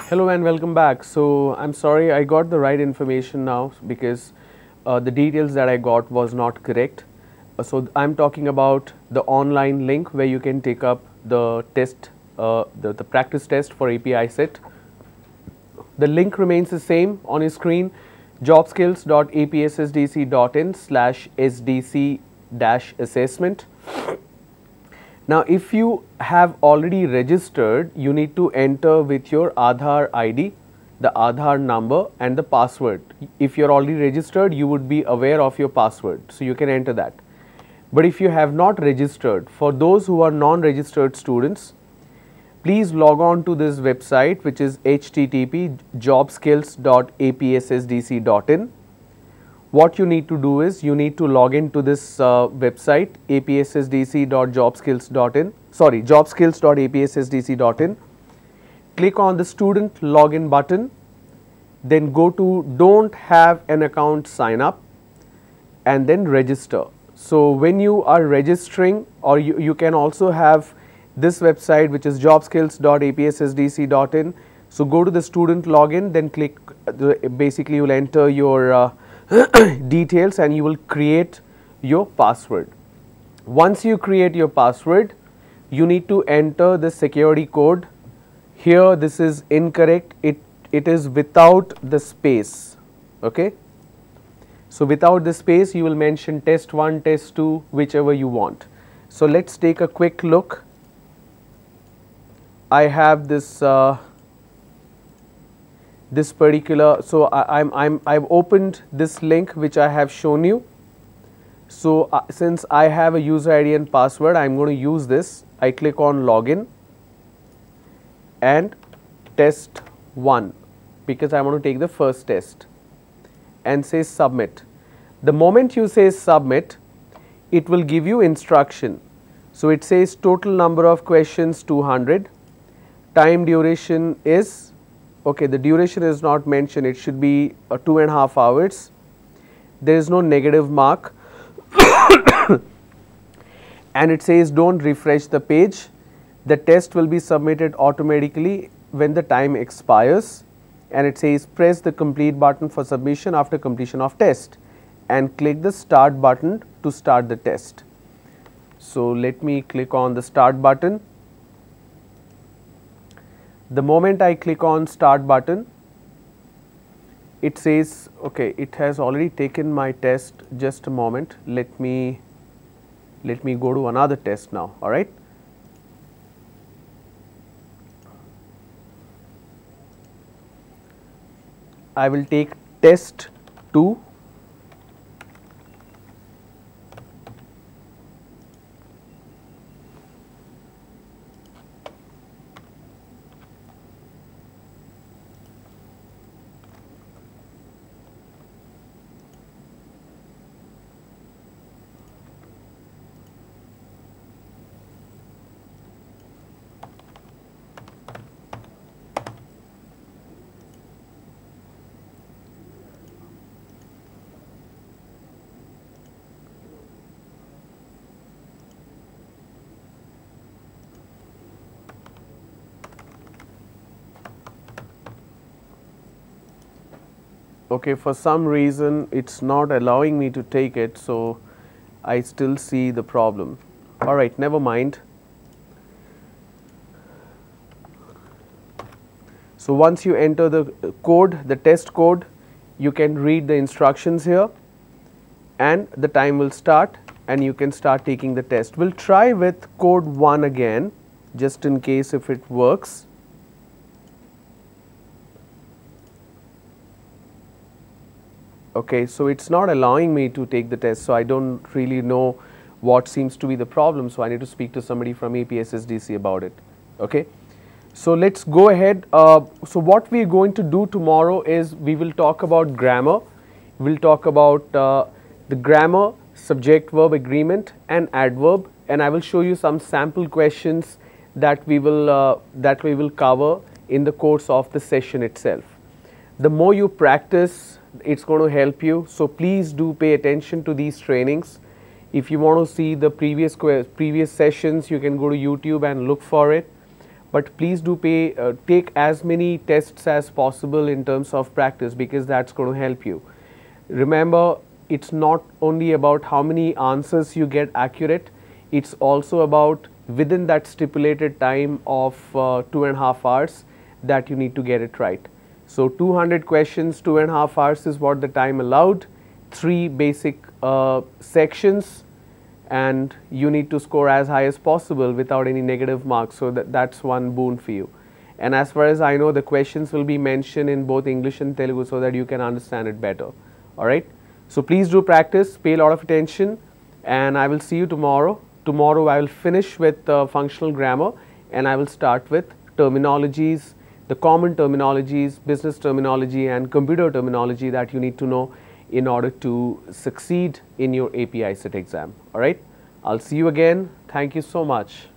Hello and welcome back. So I'm sorry I got the right information now because the details that I got was not correct. So I'm talking about the online link where you can take up the test, the practice test for AP ICET. The link remains the same on your screen, jobskills.apssdc.in/sdc-assessment. Now, if you have already registered, you need to enter with your Aadhaar ID, the Aadhaar number and the password. If you're already registered, you would be aware of your password, so you can enter that. But if you have not registered, for those who are non-registered students, please log on to this website, which is http://jobskills.apssdc.in. What you need to do is you need to log into this website apssdc.jobskills.in, sorry, jobskills.apssdc.in. Click on the student login button, then go to don't have an account sign up and then register. So when you are registering, or you can also have this website, which is jobskills.apssdc.in. So go to the student login, then click, basically you will enter your details and you will create your password. Once you create your password, you need to enter the security code. Here this is incorrect, it is without the space, okay. So without the space you will mention test 1, test 2, whichever you want. So let's take a quick look. I have this this particular, so I've opened this link which I have shown you. So since I have a user ID and password, I'm going to use this. I click on login and test 1 because I want to take the first test and say submit. The moment you say submit, it will give you instruction. So it says total number of questions 200, time duration is, okay, the duration is not mentioned, it should be 2.5 hours. There is no negative mark and it says don't refresh the page. The test will be submitted automatically when the time expires, and it says press the complete button for submission after completion of test and click the start button to start the test. So let me click on the start button. The moment I click on start button, it says, okay, it has already taken my test. Just a moment, let me go to another test now. All right, I will take test 2. Okay, for some reason it's not allowing me to take it, so I still see the problem. All right, never mind. So once you enter the code, the test code, you can read the instructions here and the time will start and you can start taking the test. We'll try with code 1 again, just in case if it works. Okay, so it's not allowing me to take the test, so I don't really know what seems to be the problem, so I need to speak to somebody from APSSDC about it. Okay, so let's go ahead. So what we are going to do tomorrow is we will talk about grammar. We'll talk about the grammar, subject verb agreement and adverb, and I will show you some sample questions that we will cover in the course of the session itself. The more you practice, it's going to help you, so please do pay attention to these trainings. If you want to see the previous sessions, you can go to YouTube and look for it. but please do take as many tests as possible in terms of practice, because that's going to help you. Remember, it's not only about how many answers you get accurate, it's also about within that stipulated time of 2.5 hours that you need to get it right. So 200 questions, 2.5 hours is what the time allowed, 3 basic sections, and you need to score as high as possible without any negative marks. So that's one boon for you. And as far as I know, the questions will be mentioned in both English and Telugu so that you can understand it better. Alright. So please do practice, pay a lot of attention, and I will see you tomorrow. Tomorrow I will finish with functional grammar, and I will start with terminologies, the common terminologies, business terminology and computer terminology that you need to know in order to succeed in your AP ICET exam. Alright. I'll see you again. Thank you so much.